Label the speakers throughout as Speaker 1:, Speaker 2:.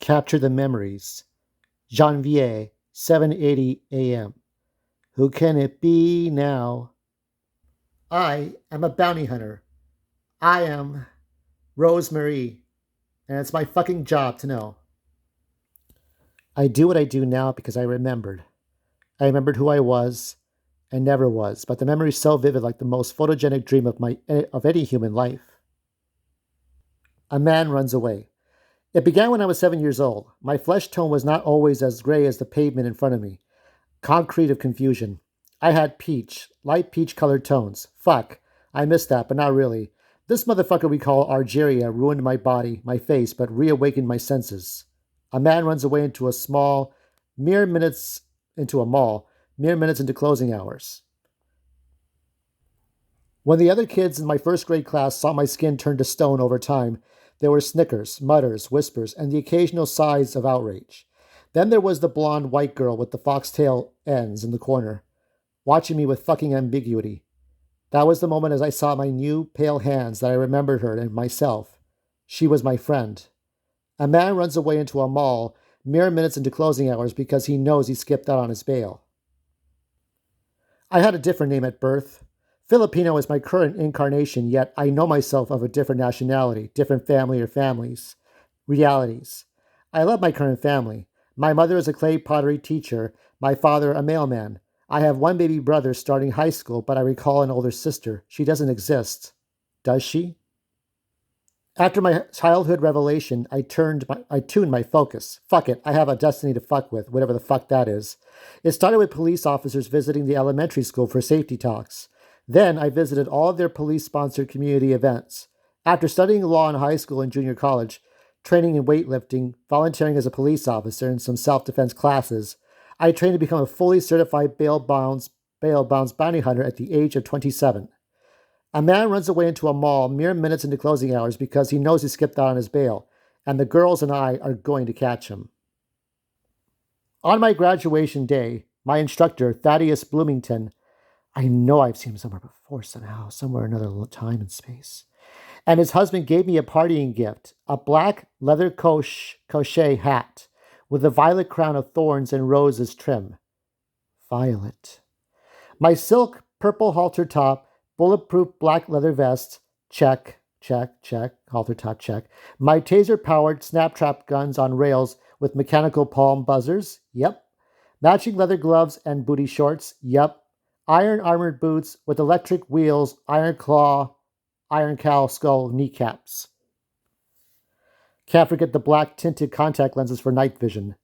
Speaker 1: Capture the memories. Janvier, 7:80 a.m. Who can it be now? I am a bounty hunter. I am Rosemary, and it's my fucking job to know. I do what I do now because I remembered. I remembered who I was and never was, but the memory is so vivid, like the most photogenic dream of any human life. A man runs away. It began when I was 7 years old. My flesh tone was not always as gray as the pavement in front of me. Concrete of confusion. I had peach, light peach colored tones. Fuck. I missed that, but not really. This motherfucker we call Argeria ruined my body, my face, but reawakened my senses. A man runs away into a small, mere minutes into a mall, mere minutes into closing hours. When the other kids in my first grade class saw my skin turn to stone over time, there were snickers, mutters, whispers, and the occasional sighs of outrage. Then there was the blonde white girl with the foxtail ends in the corner, watching me with fucking ambiguity. That was the moment as I saw my new, pale hands that I remembered her and myself. She was my friend. A man runs away into a mall mere minutes into closing hours because he knows he skipped out on his bail. I had a different name at birth. Filipino is my current incarnation, yet I know myself of a different nationality, different family or families, realities. I love my current family. My mother is a clay pottery teacher, my father a mailman. I have one baby brother starting high school, but I recall an older sister. She doesn't exist. Does she? After my childhood revelation, I tuned my focus. Fuck it, I have a destiny to fuck with, whatever the fuck that is. It started with police officers visiting the elementary school for safety talks. Then I visited all of their police-sponsored community events. After studying law in high school and junior college, training in weightlifting, volunteering as a police officer in some self-defense classes, I trained to become a fully certified bail-bonds bounty hunter at the age of 27. A man runs away into a mall mere minutes into closing hours because he knows he skipped out on his bail, and the girls and I are going to catch him. On my graduation day, my instructor, Thaddeus Bloomington, I know I've seen him somewhere before somehow, somewhere another time and space, and his husband gave me a partying gift, a black leather crochet hat with a violet crown of thorns and roses trim. Violet. My silk purple halter top, bulletproof black leather vest, check, halter top check. My taser-powered snap-trap guns on rails with mechanical palm buzzers, yep. Matching leather gloves and booty shorts, yep. Iron armored boots with electric wheels, iron claw, iron cow skull kneecaps. Can't forget the black tinted contact lenses for night vision.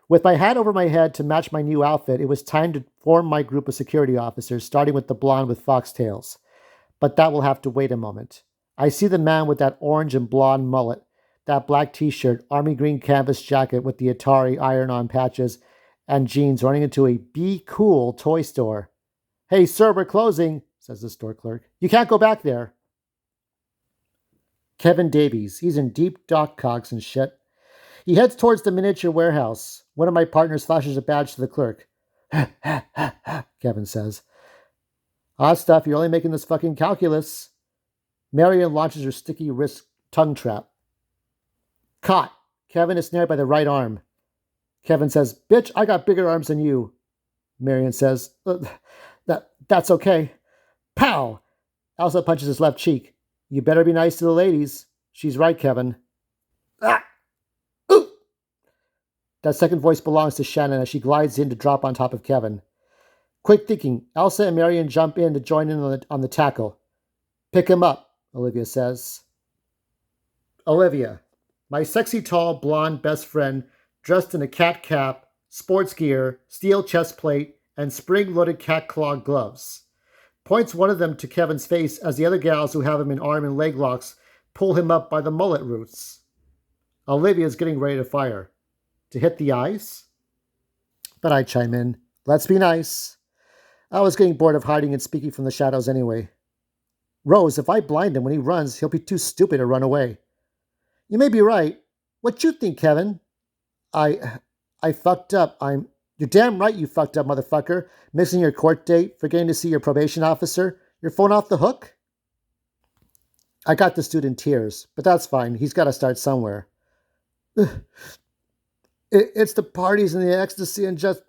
Speaker 1: With my hat over my head to match my new outfit, it was time to form my group of security officers, starting with the blonde with foxtails. But that will have to wait a moment. I see the man with that orange and blonde mullet, that black t-shirt, army green canvas jacket with the Atari iron-on patches, and jeans running into a Be Cool toy store. "Hey, sir, we're closing," says the store clerk. "You can't go back there." Kevin Davies. He's in deep dock cogs and shit. He heads towards the miniature warehouse. One of my partners flashes a badge to the clerk. Kevin says. "Odd stuff, you're only making this fucking calculus." Marion launches her sticky wrist tongue trap. Caught. Kevin is snared by the right arm. Kevin says, "Bitch, I got bigger arms than you." Marion says, That's okay." Pow! Elsa punches his left cheek. "You better be nice to the ladies." "She's right, Kevin." Ah! Ooh! That second voice belongs to Shannon as she glides in to drop on top of Kevin. Quick thinking, Elsa and Marion jump in to join in on the tackle. "Pick him up," Olivia says. Olivia, my sexy tall blonde best friend, dressed in a cat cap, sports gear, steel chest plate, and spring-loaded cat claw gloves. Points one of them to Kevin's face as the other gals who have him in arm and leg locks pull him up by the mullet roots. Olivia's getting ready to fire. To hit the eyes? But I chime in. "Let's be nice." I was getting bored of hiding and speaking from the shadows anyway. "Rose, if I blind him when he runs, he'll be too stupid to run away." "You may be right. What you think, Kevin?" I fucked up. You're damn right you fucked up, motherfucker. Missing your court date, forgetting to see your probation officer. Your phone off the hook? I got this dude in tears, but that's fine. He's got to start somewhere. It's the parties and the ecstasy and just.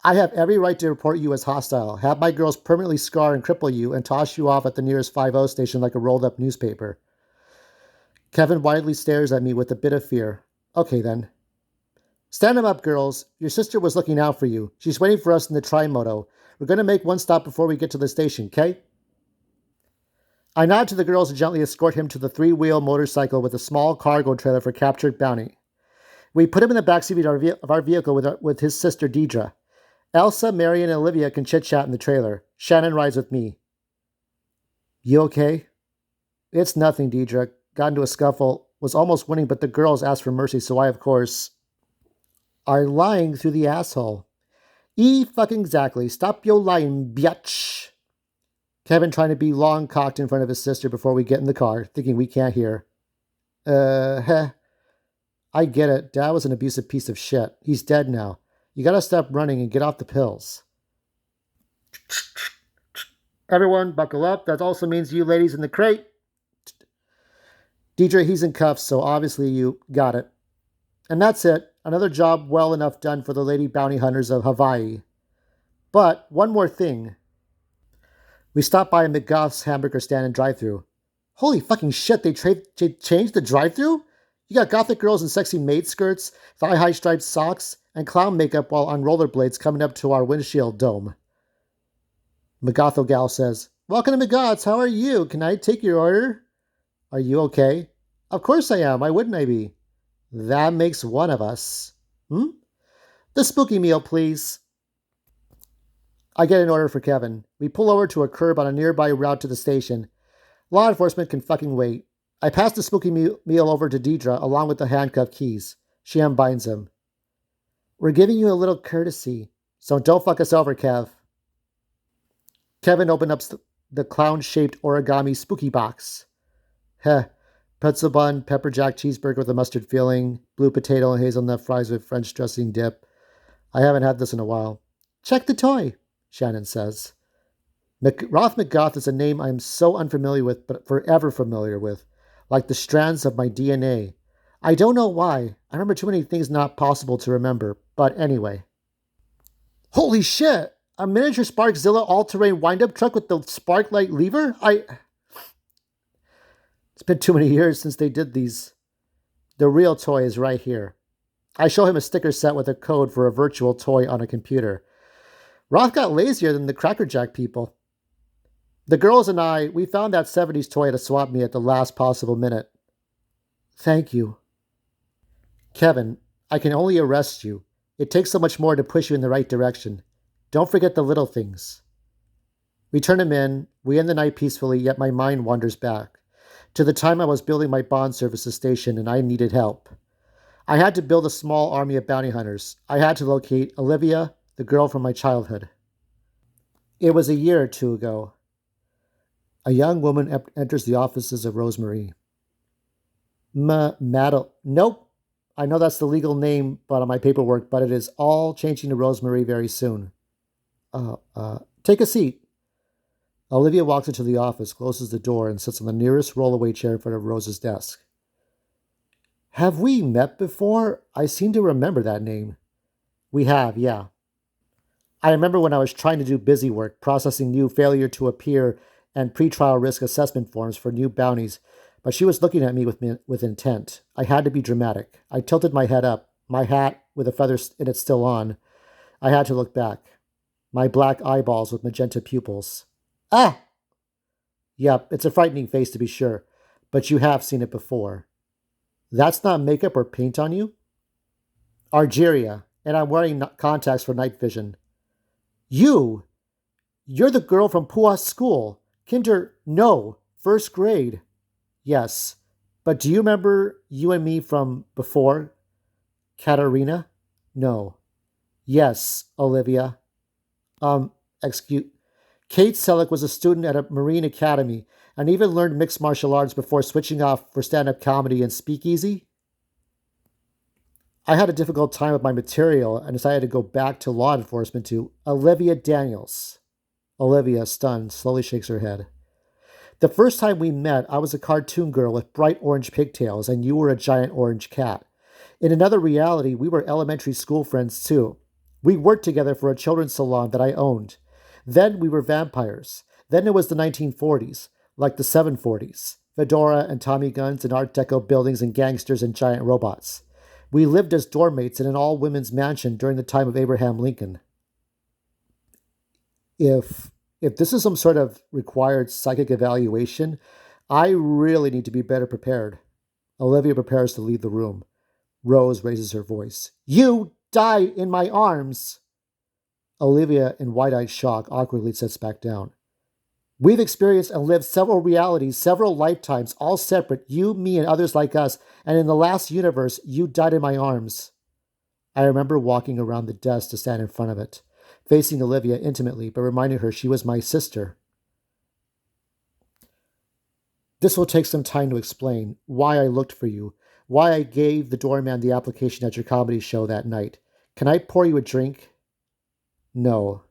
Speaker 1: I have every right to report you as hostile, have my girls permanently scar and cripple you, and toss you off at the nearest 5-0 station like a rolled up newspaper. Kevin widely stares at me with a bit of fear. Okay then. Stand 'em up, girls. Your sister was looking out for you. She's waiting for us in the Tri-Moto. We're going to make one stop before we get to the station, okay? I nod to the girls and gently escort him to the 3-wheel motorcycle with a small cargo trailer for captured bounty. We put him in the backseat of our vehicle with his sister Deidre. Elsa, Mary, and Olivia can chit-chat in the trailer. Shannon rides with me. You okay? It's nothing, Deidre. Got into a scuffle. Was almost winning, but the girls asked for mercy, so I, of course, are lying through the asshole. Fucking exactly. Stop yo lying, biatch. Kevin trying to be long cocked in front of his sister before we get in the car, thinking we can't hear. Heh. I get it. Dad was an abusive piece of shit. He's dead now. You gotta stop running and get off the pills. Everyone, buckle up. That also means you ladies in the crate. Deidre, he's in cuffs, so obviously you got it. And that's it. Another job well enough done for the lady bounty hunters of Hawaii. But one more thing. We stopped by a McGough's hamburger stand and drive-thru. Holy fucking shit, they changed the drive-thru? You got gothic girls in sexy maid skirts, thigh-high striped socks, and clown makeup while on rollerblades coming up to our windshield dome. McGotho gal says, Welcome to McGoth's, how are you? Can I take your order? Are you okay? Of course I am, why wouldn't I be? That makes one of us. The spooky meal, please. I get an order for Kevin. We pull over to a curb on a nearby route to the station. Law enforcement can fucking wait. I pass the spooky meal over to Deidre along with the handcuff keys. She unbinds him. We're giving you a little courtesy, so don't fuck us over, Kev. Kevin opens up the clown-shaped origami spooky box. Heh. Pretzel bun, pepper jack cheeseburger with a mustard filling, blue potato and hazelnut fries with French dressing dip. I haven't had this in a while. Check the toy, Shannon says. Roth McGoth is a name I am so unfamiliar with, but forever familiar with, like the strands of my DNA. I don't know why. I remember too many things not possible to remember, but anyway. Holy shit! A miniature Sparkzilla all-terrain wind-up truck with the Sparklight lever? It's been too many years since they did these. The real toy is right here. I show him a sticker set with a code for a virtual toy on a computer. Roth got lazier than the Cracker Jack people. The girls and I, we found that 70s toy at a swap meet at the last possible minute. Thank you. Kevin, I can only arrest you. It takes so much more to push you in the right direction. Don't forget the little things. We turn him in. We end the night peacefully, yet my mind wanders back to the time I was building my bond services station and I needed help. I had to build a small army of bounty hunters. I had to locate Olivia, the girl from my childhood. It was a year or two ago. A young woman enters the offices of Rosemary. Nope. I know that's the legal name on my paperwork, but it is all changing to Rosemary very soon. Take a seat. Olivia walks into the office, closes the door, and sits on the nearest rollaway chair in front of Rose's desk. Have we met before? I seem to remember that name. We have, yeah. I remember when I was trying to do busy work, processing new failure to appear and pretrial risk assessment forms for new bounties, but she was looking at me with intent. I had to be dramatic. I tilted my head up, my hat with a feather in it still on. I had to look back. My black eyeballs with magenta pupils. Ah! Yep, it's a frightening face to be sure, but you have seen it before. That's not makeup or paint on you? Argeria, and I'm wearing contacts for night vision. You're the girl from Pua's school. No, first grade. Yes, but do you remember you and me from before? Katarina? No. Yes, Olivia. Excuse. Kate Selleck was a student at a Marine Academy and even learned mixed martial arts before switching off for stand-up comedy and speakeasy. I had a difficult time with my material and decided to go back to law enforcement to Olivia Daniels. Olivia, stunned, slowly shakes her head. The first time we met, I was a cartoon girl with bright orange pigtails and you were a giant orange cat. In another reality, we were elementary school friends too. We worked together for a children's salon that I owned. Then we were vampires. Then it was the 1940s, like the 740s. Fedora and Tommy guns and Art Deco buildings and gangsters and giant robots. We lived as doormates in an all women's mansion during the time of Abraham Lincoln. If if this is some sort of required psychic evaluation, I really need to be better prepared. Olivia prepares to leave the room. Rose raises her voice. You die in my arms! Olivia, in wide eyed shock, awkwardly sits back down. We've experienced and lived several realities, several lifetimes, all separate, you, me, and others like us, and in the last universe, you died in my arms. I remember walking around the desk to stand in front of it, facing Olivia intimately, but reminding her she was my sister. This will take some time to explain why I looked for you, why I gave the doorman the application at your comedy show that night. Can I pour you a drink? No.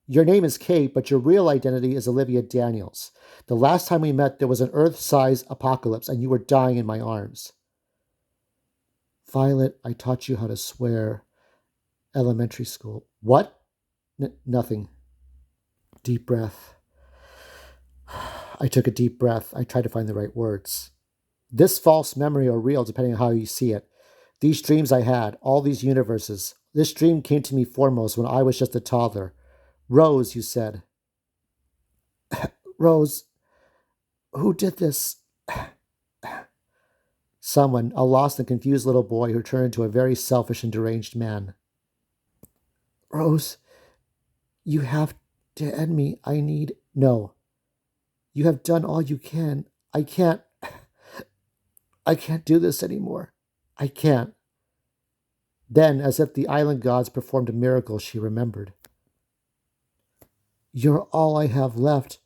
Speaker 1: Your name is Kate, but your real identity is Olivia Daniels. The last time we met, there was an Earth-sized apocalypse, and you were dying in my arms. Violet, I taught you how to swear. Elementary school. What? Nothing. Deep breath. I took a deep breath. I tried to find the right words. This false memory or real, depending on how you see it. These dreams I had, all these universes. This dream came to me foremost when I was just a toddler. Rose, you said. Rose, who did this? Someone, a lost and confused little boy who turned into a very selfish and deranged man. Rose, you have to end me. I need... No. You have done all you can. I can't do this anymore. I can't. Then, as if the island gods performed a miracle, she remembered. You're all I have left.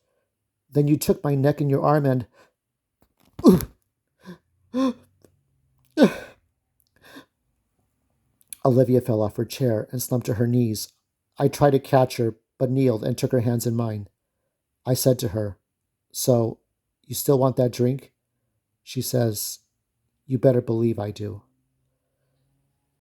Speaker 1: Then you took my neck in your arm and... Olivia fell off her chair and slumped to her knees. I tried to catch her, but kneeled and took her hands in mine. I said to her, So, you still want that drink? She says, You better believe I do.